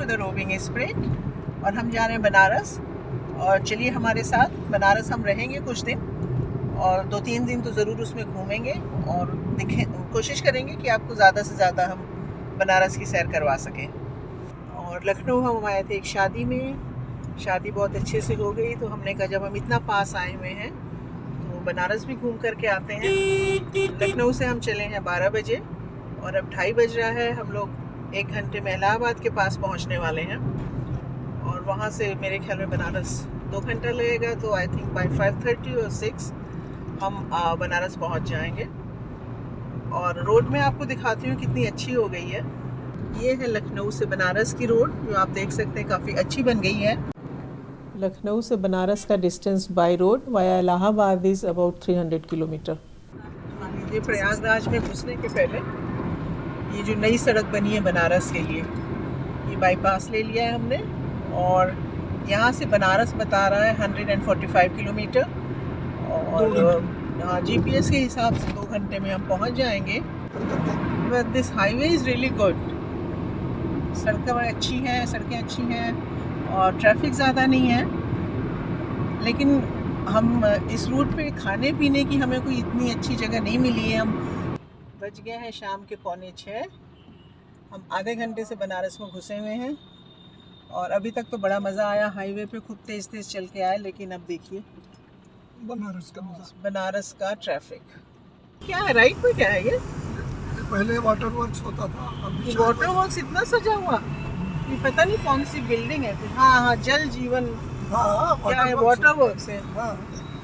To the roving spirit और हम जा रहे हैं बनारस। और चलिए हमारे साथ, बनारस हम रहेंगे कुछ दिन और 2-3 दिन तो ज़रूर उसमें घूमेंगे और कोशिश करेंगे कि आपको ज़्यादा से ज़्यादा हम बनारस की सैर करवा सकें। और लखनऊ हम आए थे एक शादी में, शादी बहुत अच्छे से हो गई, तो हमने कहा जब हम इतना पास आए हुए हैं तो बनारस भी घूम करके आते हैं। लखनऊ से हम चले हैं 12 बजे और अब 2:30 बज रहा है। हम लोग 1 घंटे में इलाहाबाद के पास पहुंचने वाले हैं और वहां से मेरे ख्याल में बनारस 2 घंटा लगेगा, तो आई थिंक बाय 5:30 और 6 हम बनारस पहुंच जाएंगे। और रोड में आपको दिखाती हूँ कितनी अच्छी हो गई है। ये है लखनऊ से बनारस की रोड, जो आप देख सकते हैं काफ़ी अच्छी बन गई है। लखनऊ से बनारस का distance by road via Allahabad is about 300 kilometre. ये प्रयागराज में घुसने के पहले ये जो नई सड़क बनी है बनारस के लिए, ये बाईपास ले लिया है हमने और यहाँ से बनारस बता रहा है 145 किलोमीटर और GPS के हिसाब से 2 घंटे में हम पहुँच जाएंगे। But this highway is really good. सड़कें अच्छी हैं, सड़कें अच्छी हैं और ट्रैफिक ज़्यादा नहीं है। लेकिन हम इस रूट पे खाने पीने की हमें कोई इतनी अच्छी जगह नहीं मिली है। हम बज गए हैं शाम के 5:45। हम आधे घंटे से बनारस में घुसे हुए हैं और अभी तक तो बड़ा मज़ा आया। हाईवे पे खूब तेज़ तेज़ चल के आए, लेकिन अब देखिए बनारस का ट्रैफिक क्या है। राइट में क्या है ये? पहले वाटर वर्क्स होता था, ये वाटर वर्क्स इतना सजा हुआ, ये पता नहीं कौन सी बिल्डिंग है। हाँ, जल जीवन क्या है, वाटर वर्क्स है।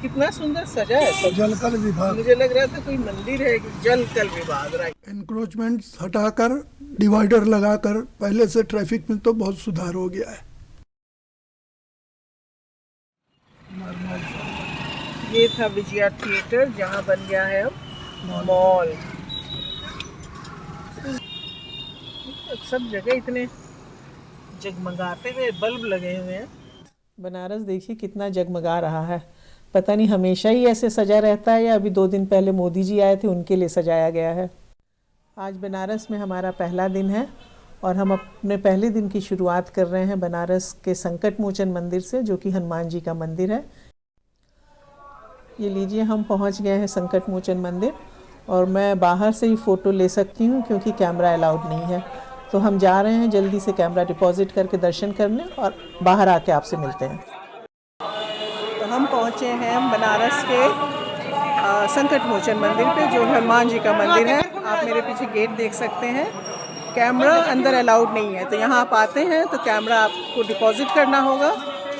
कितना सुंदर सजा है सब। जलकल विभाग, मुझे लग रहा था कोई मंदिर है। जलकल विभाग, राइट। एनक्रोचमेंट हटाकर डिवाइडर लगाकर पहले से ट्रैफिक में तो बहुत सुधार हो गया है। ये था विजया थिएटर, जहाँ बन गया है अब मॉल। सब जगह इतने जगमगाते हुए बल्ब लगे हुए हैं। बनारस देखिए कितना जगमगा रहा है। पता नहीं हमेशा ही ऐसे सजा रहता है या अभी 2 दिन पहले मोदी जी आए थे उनके लिए सजाया गया है। आज बनारस में हमारा पहला दिन है और हम अपने पहले दिन की शुरुआत कर रहे हैं बनारस के संकट मोचन मंदिर से, जो कि हनुमान जी का मंदिर है। ये लीजिए, हम पहुंच गए हैं संकट मोचन मंदिर और मैं बाहर से ही फ़ोटो ले सकती हूँ क्योंकि कैमरा अलाउड नहीं है। तो हम जा रहे हैं जल्दी से कैमरा डिपॉजिट करके दर्शन करने और बाहर आके आपसे मिलते हैं। तो हम पहुँचे हैं बनारस के संकट मोचन मंदिर पे, जो हनुमान जी का मंदिर है। आप मेरे पीछे गेट देख सकते हैं। कैमरा अंदर अलाउड नहीं है, तो यहाँ आप आते हैं तो कैमरा आपको डिपॉजिट करना होगा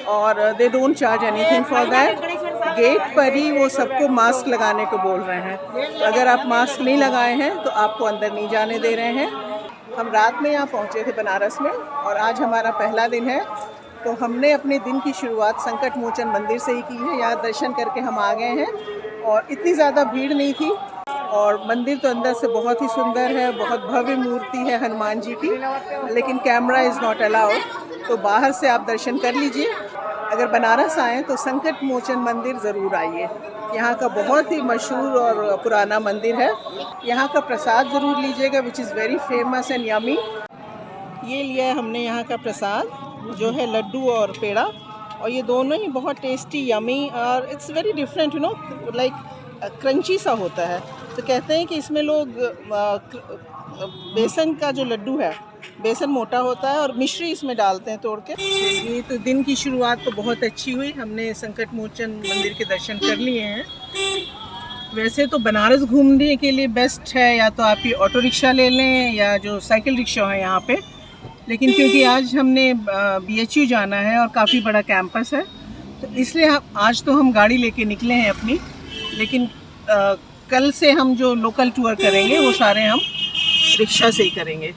और they don't charge anything for that. Gate पर ही वो सबको मास्क लगाने को बोल रहे हैं, तो अगर आप मास्क नहीं लगाए हैं तो आपको अंदर नहीं जाने दे रहे हैं। हम रात में यहाँ पहुँचे थे बनारस में और आज हमारा पहला दिन है, तो हमने अपने दिन की शुरुआत संकट मोचन मंदिर से ही की है। यहाँ दर्शन करके हम आ गए हैं और इतनी ज़्यादा भीड़ नहीं थी और मंदिर तो अंदर से बहुत ही सुंदर है, बहुत भव्य मूर्ति है हनुमान जी की, लेकिन कैमरा इज़ नॉट अलाउड, तो बाहर से आप दर्शन कर लीजिए। अगर बनारस आएँ तो संकट मोचन मंदिर ज़रूर आइए। यहाँ का बहुत ही मशहूर और पुराना मंदिर है। यहाँ का प्रसाद ज़रूर लीजिएगा, which is very famous and yummy. ये लिया है हमने यहाँ का प्रसाद, जो है लड्डू और पेड़ा, और ये दोनों ही बहुत टेस्टी, यमी और it's very different, you know, like crunchy सा होता है। तो कहते हैं कि इसमें लोग बेसन का जो लड्डू है, बेसन मोटा होता है और मिश्री इसमें डालते हैं तोड़ के। ये तो दिन की शुरुआत तो बहुत अच्छी हुई। हमने संकट मोचन मंदिर के दर्शन कर लिए हैं। वैसे तो बनारस घूमने के लिए बेस्ट है या तो आप ये ऑटो रिक्शा ले लें या जो साइकिल रिक्शा है यहाँ पे, लेकिन क्योंकि आज हमने BHU जाना है और काफ़ी बड़ा कैंपस है, तो इसलिए आज तो हम गाड़ी लेके निकले हैं अपनी, लेकिन कल से हम जो लोकल टूर करेंगे वो सारे हम रिक्शा से ही करेंगे।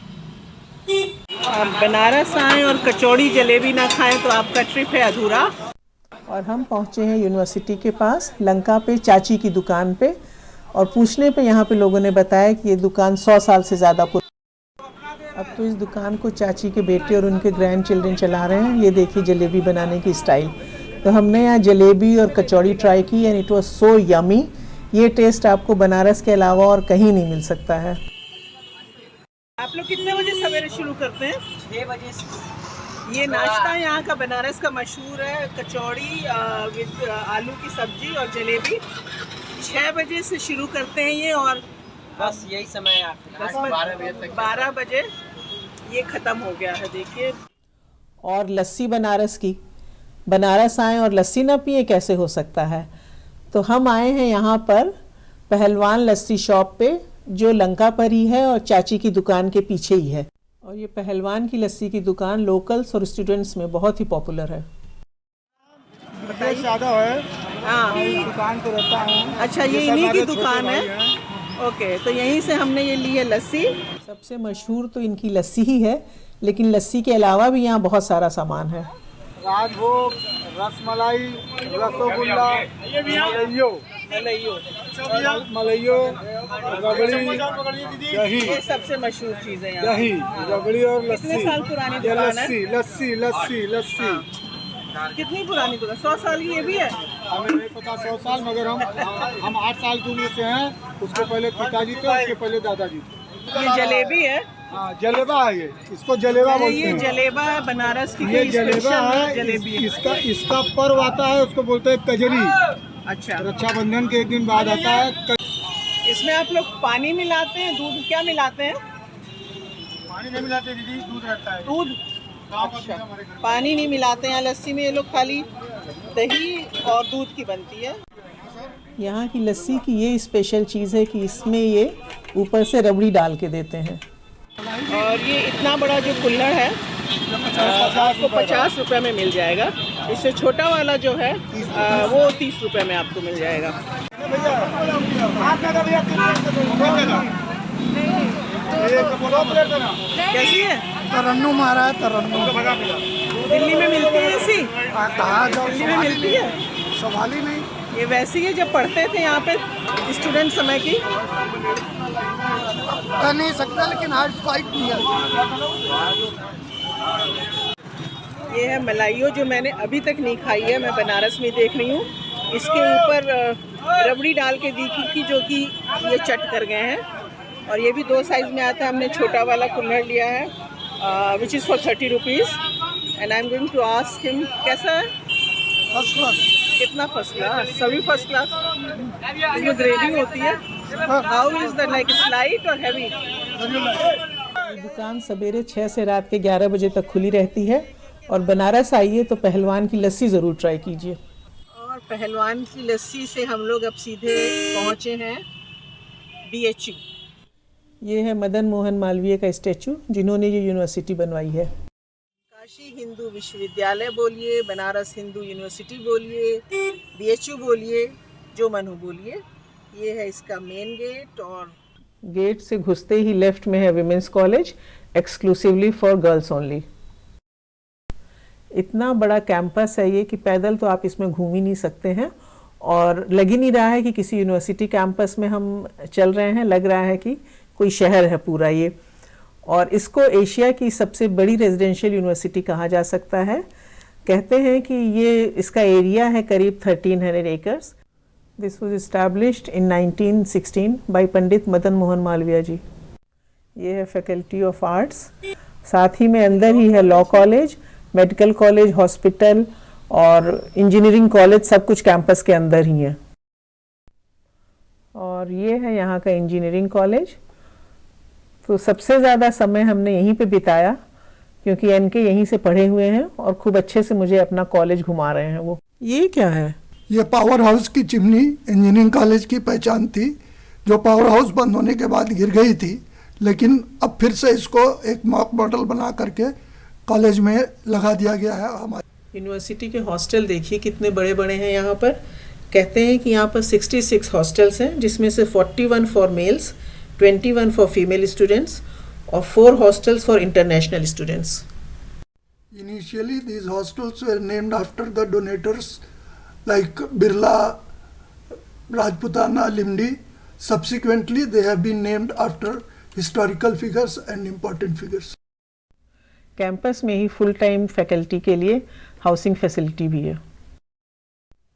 आप बनारस आएँ और कचौड़ी जलेबी ना खाएं तो आपका ट्रिप है अधूरा। और हम पहुँचे हैं यूनिवर्सिटी के पास लंका पे चाची की दुकान पे, और पूछने पे यहाँ पे लोगों ने बताया कि ये दुकान 100 साल से ज़्यादा पुरानी। अब तो इस दुकान को चाची के बेटे और उनके ग्रैंड चिल्ड्रन चला रहे हैं। ये देखिए जलेबी बनाने की स्टाइल। तो हमने यहाँ जलेबी और कचौड़ी ट्राई की and it was so yummy. ये टेस्ट आपको बनारस के अलावा और कहीं नहीं मिल सकता है। आप लोग कितने बजे सवेरे शुरू करते हैं? 6 बजे। ये नाश्ता यहाँ का बनारस का मशहूर है, कचौड़ी विद आलू की सब्जी और जलेबी। 6 बजे से शुरू करते हैं ये और बस यही समय है, 12 बजे तक। 12 बजे ये ख़त्म हो गया है। देखिए, और लस्सी बनारस की, बनारस आए और लस्सी ना पिए कैसे हो सकता है। तो हम आए हैं यहाँ पर पहलवान लस्सी शॉप पे, जो लंका पर ही है और चाची की दुकान के पीछे ही है। और ये पहलवान की लस्सी की दुकान लोकल्स और स्टूडेंट्स में बहुत ही पॉपुलर है। यादव है, हाँ, दुकान पे रहता हूँ। अच्छा, ये इन्हीं की दुकान है। ओके, तो यहीं से हमने ये ली है लस्सी। सबसे मशहूर तो इनकी लस्सी ही है, लेकिन लस्सी के अलावा भी यहाँ बहुत सारा सामान है। राजभोग, रसमलाई, रसगुल्ला, मलइयो, रबड़ी, दही, ये सबसे मशहूर चीज़ है यहाँ। दही, रबड़ी और लस्सी। कितने साल पुरानी दुकान है? लस्सी लस्सी लस्सी लस्सी। कितनी पुरानी दुकान? 100 साल की ये भी है? हमें नहीं पता 100 साल, मगर हम 8 साल की उम्र से हैं। उसके पहले पिताजी थे, उसके पहले दादाजी थे। ये जलेबी है? हाँ, जलेबा है ये, इसको जलेबा बोलते ये हैं। जलेबा है, बनारस की ये कोई जलेबा स्पेशल है, जलेबी है। इसका पर्व आता है, उसको बोलते हैं कजरी। अच्छा, रक्षाबंधन के एक दिन बाद आता है। इसमें आप लोग पानी मिलाते हैं, दूध क्या मिलाते हैं? पानी नहीं मिलाते दीदी, दूध रहता है। दूध? अच्छा, पानी नहीं मिलाते हैं लस्सी में, ये लोग खाली दही और दूध की बनती है। यहाँ की लस्सी की ये स्पेशल चीज़ है कि इसमें ये ऊपर से रबड़ी डाल के देते हैं। और ये इतना बड़ा जो कुल्हड़ है आपको 50 रुपये में मिल जाएगा। इससे छोटा वाला जो है वो 30 रुपये में आपको मिल जाएगा। कैसी है? तरन्नुम आ रहा है, तरन्नुम। दिल्ली में मिलती है ऐसी? कहाँ जाओ, दिल्ली में मिलती है? सवाल ही नहीं। ये वैसी है जब पढ़ते थे यहाँ पे स्टूडेंट समय की? कह नहीं सकता, लेकिन हार्ड फाइट नहीं है। ये है मलाइयो, जो मैंने अभी तक नहीं खाई है, मैं बनारस में देख रही हूँ। इसके ऊपर रबड़ी डाल के दी थी, जो कि ये चट कर गए हैं। और ये भी 2 साइज़ में आता है। हमने छोटा वाला कुल्हड़ लिया है, which is for 30 rupees. And I am going to ask him, कैसा है? First class. कितना फर्स्ट क्लास? सभी फर्स्ट क्लास। इसमें ग्रेवी होती है। How is that, like it's light और हैवी? ये दुकान सवेरे 6 से रात के 11 बजे तक खुली रहती है। और बनारस आइए तो पहलवान की लस्सी ज़रूर ट्राई कीजिए। और पहलवान की लस्सी से हम लोग अब सीधे पहुँचे हैं BHU। ये है मदन मोहन मालवीय का स्टैचू, जिन्होंने ये यूनिवर्सिटी बनवाई है। काशी हिंदू विश्वविद्यालय बोलिए, बनारस हिंदू यूनिवर्सिटी बोलिए, BHU बोलिए, जो मन हो बोलिए। ये है इसका मेन गेट, और गेट से घुसते ही लेफ्ट में है women's college, exclusively for girls only. इतना बड़ा कैंपस है ये कि पैदल तो आप इसमें घूम ही नहीं सकते हैं। और लग ही नहीं रहा है कि किसी यूनिवर्सिटी कैंपस में हम चल रहे हैं, लग रहा है कि कोई शहर है पूरा ये। और इसको एशिया की सबसे बड़ी रेजिडेंशियल यूनिवर्सिटी कहा जा सकता है। कहते हैं कि ये इसका एरिया है करीब 1300 acres. This was established in 1916 by Pandit Madan Mohan Malaviya ji. ये है फैकल्टी ऑफ आर्ट्स। साथ ही में अंदर ही है law college, medical college, hospital और इंजीनियरिंग कॉलेज, सब कुछ कैंपस के अंदर ही है। और ये है यहाँ का इंजीनियरिंग कॉलेज। तो सबसे ज़्यादा समय हमने यहीं पे बिताया, क्योंकि एनके यहीं से पढ़े हुए हैं और खूब अच्छे से मुझे अपना कॉलेज घुमा रहे हैं वो। ये क्या है? ये पावर हाउस की चिमनी इंजीनियरिंग कॉलेज की पहचान थी, जो पावर हाउस बंद होने के बाद गिर गई थी। लेकिन अब फिर से इसको एक मॉक मॉडल बना करके कॉलेज में लगा दिया गया है। हमारे यूनिवर्सिटी के हॉस्टल देखिए कितने बड़े बड़े हैं यहाँ पर। कहते हैं कि यहाँ पर 66 हॉस्टल्स हैं, जिसमें से 41 for mails, 21 for female students और 4 hostels for international students. Initially, these hostels were named after the donators like Birla, Rajputana, Limdi. Subsequently, they have been named after historical figures and important figures. Campus में ही full time faculty के लिए housing facility भी है।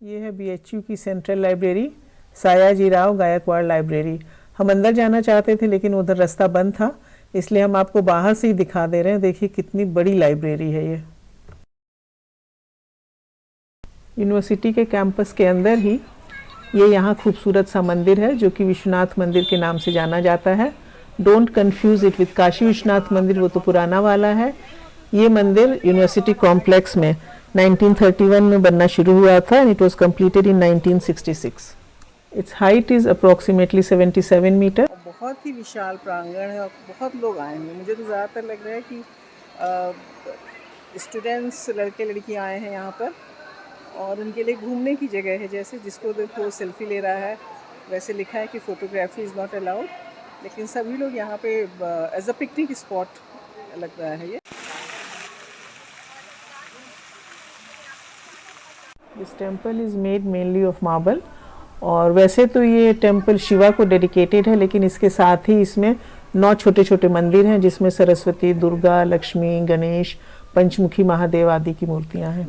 ये है BHU की central library, Sayaji Rao Gaekwad library. हम अंदर जाना चाहते थे लेकिन उधर रास्ता बंद था, इसलिए हम आपको बाहर से ही दिखा दे रहे हैं। देखिए कितनी बड़ी लाइब्रेरी है ये। यूनिवर्सिटी के कैंपस के अंदर ही ये यहाँ खूबसूरत सा मंदिर है जो कि विश्वनाथ मंदिर के नाम से जाना जाता है। Don't confuse it with Kashi Vishwanath मंदिर, वो तो पुराना वाला है। ये मंदिर यूनिवर्सिटी कॉम्प्लेक्स में 1931 में बनना शुरू हुआ था and it was completed in 1966। Its height is approximately 77 metre. बहुत ही विशाल प्रांगण है और बहुत लोग आए हैं। मुझे तो ज़्यादातर लग रहा है कि स्टूडेंट्स, लड़के लड़कियां आए हैं यहाँ पर और उनके लिए घूमने की जगह है। जैसे जिसको देखो सेल्फी ले रहा है, वैसे लिखा है कि फ़ोटोग्राफी इज़ नॉट अलाउड, लेकिन सभी लोग यहाँ पे एज अ पिकनिक स्पॉट लग रहा है ये। This temple is made mainly of marble और वैसे तो ये टेम्पल शिवा को डेडिकेटेड है, लेकिन इसके साथ ही इसमें 9 छोटे छोटे मंदिर हैं जिसमें सरस्वती, दुर्गा, लक्ष्मी, गणेश, पंचमुखी महादेव आदि की मूर्तियां हैं।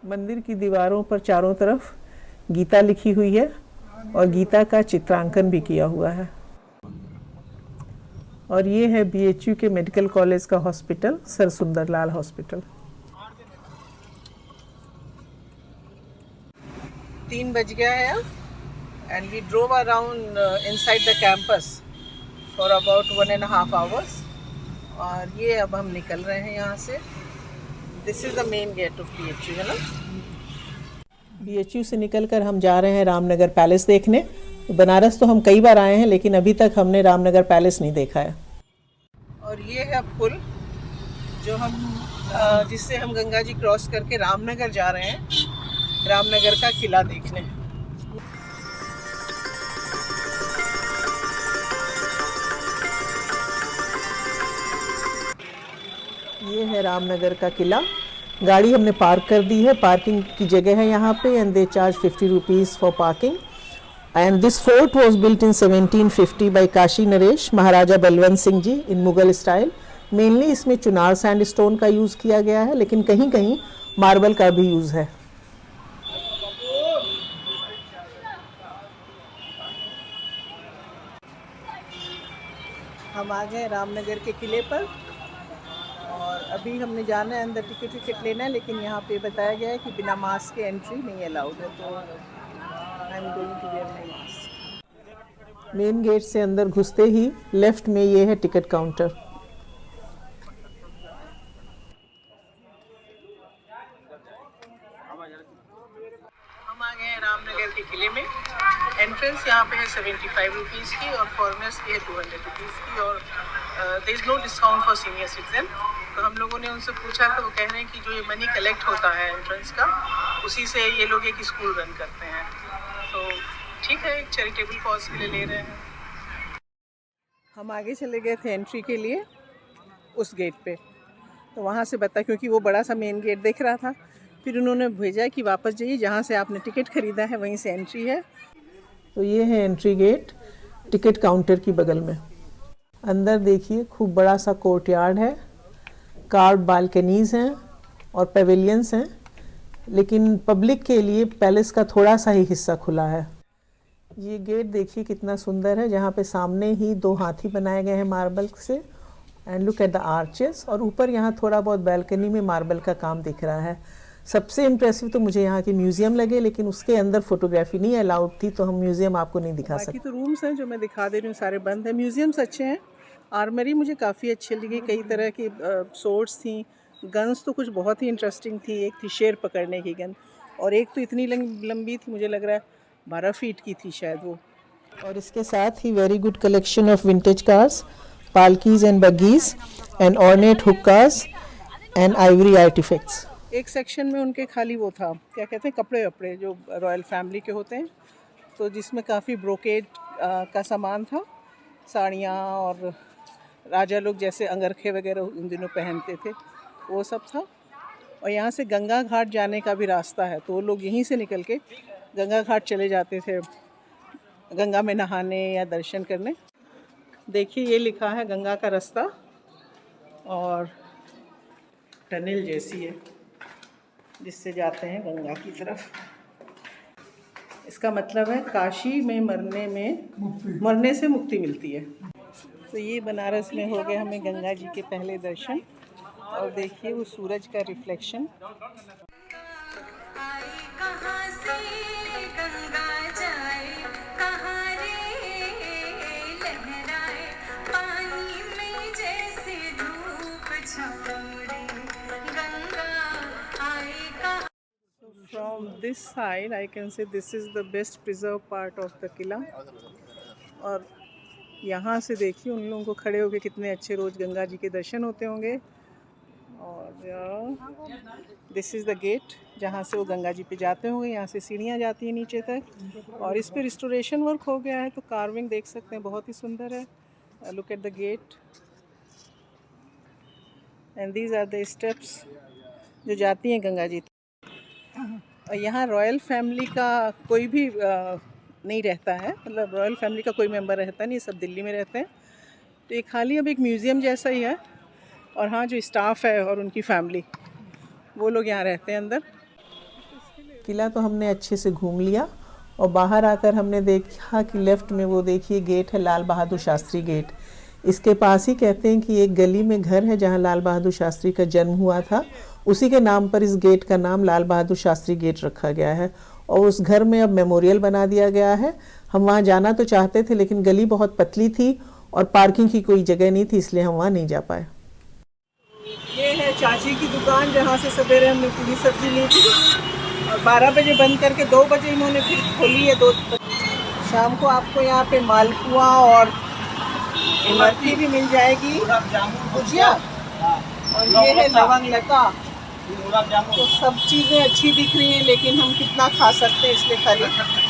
मंदिर की दीवारों पर चारों तरफ गीता लिखी हुई है और गीता का चित्रांकन भी किया हुआ है। और ये है BHU के मेडिकल कॉलेज का हॉस्पिटल, सर सुंदरलाल हॉस्पिटल। 3 बज गया है and we drove around inside the campus for about 1.5 hours और ये अब हम निकल रहे हैं यहाँ से। This is the main gate of BHU, है ना। BHU से निकलकर हम जा रहे हैं रामनगर पैलेस देखने। बनारस तो हम कई बार आए हैं लेकिन अभी तक हमने रामनगर पैलेस नहीं देखा है। और ये है पुल जो हम जिससे हम गंगा जी क्रॉस करके रामनगर जा रहे हैं, रामनगर का किला देखने। ये है रामनगर का किला। गाड़ी हमने पार्क कर दी है, पार्किंग की जगह है यहाँ पे and they charge 50 rupees for parking. And this fort was built in 1750 by Kashi Naresh Maharaja Balwant Singh ji in Mughal style. Mainly इसमें चुनार सैंडस्टोन का यूज़ किया गया है, लेकिन कहीं कहीं मार्बल का भी यूज़ है। हम आ गए रामनगर के किले पर और अभी हमने जाना है अंदर, टिकट लेना है, लेकिन यहाँ पे बताया गया है कि बिना मास्क के एंट्री नहीं अलाउड है, तो I am going to wear my mask. Main gate से अंदर घुसते ही लेफ्ट में ये है टिकट काउंटर। हम आ गए हैं रामनगर के किले में। एंट्रेंस यहाँ पे है 75 रुपीज़ की और फॉरनर्स की है 200 रुपीज़ की और there is no discount for senior citizen. तो हम लोगों ने उनसे पूछा तो वो कह रहे हैं कि जो ये मनी कलेक्ट होता है एंट्रेंस का, उसी से ये लोग एक स्कूल रन करते हैं। तो ठीक है, एक चैरिटेबल कॉज के लिए ले रहे हैं। हम आगे चले गए थे एंट्री के लिए उस गेट पे, तो वहाँ से बता, क्योंकि वो बड़ा सा मेन गेट दिख रहा था, फिर उन्होंने भेजा कि वापस जाइए, जहाँ से आपने टिकट खरीदा है वहीं से एंट्री है। तो ये है एंट्री गेट टिकट काउंटर की बगल में। अंदर देखिए खूब बड़ा सा कोर्टयार्ड है, कार्ड बालकनीज़ हैं और पेविलियंस हैं, लेकिन पब्लिक के लिए पैलेस का थोड़ा सा ही हिस्सा खुला है। ये गेट देखिए कितना सुंदर है, जहाँ पे सामने ही 2 हाथी बनाए गए हैं मार्बल से। And look at the arches, और ऊपर यहाँ थोड़ा बहुत बालकनी में मार्बल का काम दिख रहा है। सबसे इम्प्रेसिव तो मुझे यहाँ की म्यूज़ियम लगे, लेकिन उसके अंदर फोटोग्राफी नहीं अलाउड थी, तो हम म्यूज़ियम आपको नहीं दिखा सकते। बाकी तो रूम्स हैं जो मैं दिखा दे रही हूँ, सारे बंद हैं। म्यूज़ियम्स अच्छे हैं। आर्मरी मुझे काफ़ी अच्छी लगी, कई तरह की सोर्ड्स थी, गन्स तो कुछ बहुत ही इंटरेस्टिंग थी। एक थी शेर पकड़ने की गन, और एक तो इतनी लंबी थी, मुझे लग रहा है 12 फीट की थी शायद वो। और इसके साथ ही very good collection of vintage cars, palkis and buggies and ornate hookahs and ivory artifacts. एक सेक्शन में उनके खाली वो था, क्या कहते हैं, कपड़े वपड़े जो रॉयल फैमिली के होते हैं, तो जिसमें काफ़ी ब्रोकेड का सामान था, साड़ियाँ और राजा लोग जैसे अंगरखे वगैरह उन दिनों पहनते थे, वो सब था। और यहाँ से गंगा घाट जाने का भी रास्ता है, तो लोग यहीं से निकल के गंगा घाट चले जाते थे गंगा में नहाने या दर्शन करने। देखिए ये लिखा है गंगा का रास्ता, और टनल जैसी है। जिससे जाते हैं गंगा की तरफ। इसका मतलब है काशी में मरने से मुक्ति मिलती है। तो ये बनारस में हो गए हमें गंगा जी के पहले दर्शन, और देखिए वो सूरज का रिफ्लेक्शन। कहाँ से गंगा जाए, कहाँ रे लहराए, पानी में जैसे धूप छाओ, गंगा आए कहाँ। From this side I can say this is the best preserved part of the किला। और यहाँ से देखिए उन लोगों को खड़े होके कितने अच्छे रोज़ गंगा जी के दर्शन होते होंगे। और दिस इज़ द गेट जहाँ से वो गंगा जी पे जाते होंगे। यहाँ से सीढ़ियाँ जाती हैं नीचे तक, और इस पे रिस्टोरेशन वर्क हो गया है, तो कार्विंग देख सकते हैं, बहुत ही सुंदर है। Look at the gate and these are the steps जो जाती हैं गंगा जी। और यहाँ रॉयल फैमिली का कोई भी नहीं रहता है, मतलब रॉयल फैमिली का कोई मेंबर रहता नहीं, सब दिल्ली में रहते हैं। तो ये खाली अब एक म्यूज़ियम जैसा ही है, और हाँ जो स्टाफ है और उनकी फैमिली वो लोग यहाँ रहते हैं अंदर। किला तो हमने अच्छे से घूम लिया, और बाहर आकर हमने देखा कि लेफ़्ट में वो देखिए गेट है, लाल बहादुर शास्त्री गेट। इसके पास ही कहते हैं कि एक गली में घर है जहाँ लाल बहादुर शास्त्री का जन्म हुआ था, उसी के नाम पर इस गेट का नाम लाल बहादुर शास्त्री गेट रखा गया है। और उस घर में अब मेमोरियल बना दिया गया है। हम वहाँ जाना तो चाहते थे, लेकिन गली बहुत पतली थी और पार्किंग की कोई जगह नहीं थी, इसलिए हम वहाँ नहीं जा पाए। ये है चाची की दुकान जहाँ से सवेरे हमने पूरी सब्जी ली थी, और 12 बजे बंद करके 2 बजे इन्होंने फिर खोली है। 2 शाम को आपको यहाँ पे मालपुआ और इमरती भी मिल जाएगी, भुजिया, और ये है लवंग लता। तो सब चीज़ें अच्छी दिख रही हैं, लेकिन हम कितना खा सकते हैं, इसलिए खाली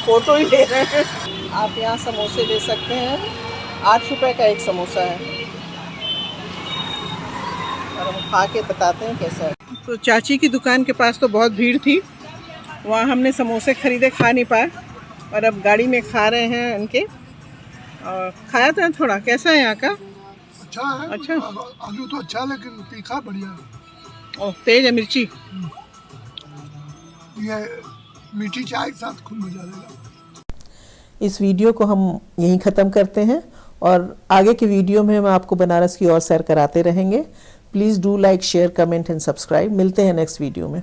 फ़ोटो ही ले रहे हैं। आप यहाँ समोसे ले सकते हैं, 8 रुपए का एक समोसा है, और हम खा के बताते हैं कैसा है। तो चाची की दुकान के पास तो बहुत भीड़ थी, वहाँ हमने समोसे खरीदे, खा नहीं पाए, और अब गाड़ी में खा रहे हैं उनके। और खाया था थोड़ा, कैसा है यहाँ का? अच्छा है। अच्छा, आलू तो अच्छा, लेकिन तीखा बढ़िया है। ओह, तेज है मिर्ची। ये मीठी चाय के साथ खूब मजा आएगा। इस वीडियो को हम यहीं ख़त्म करते हैं, और आगे के वीडियो में हम आपको बनारस की और सैर कराते रहेंगे। Please do like, share, comment and subscribe. मिलते हैं नेक्स्ट वीडियो में।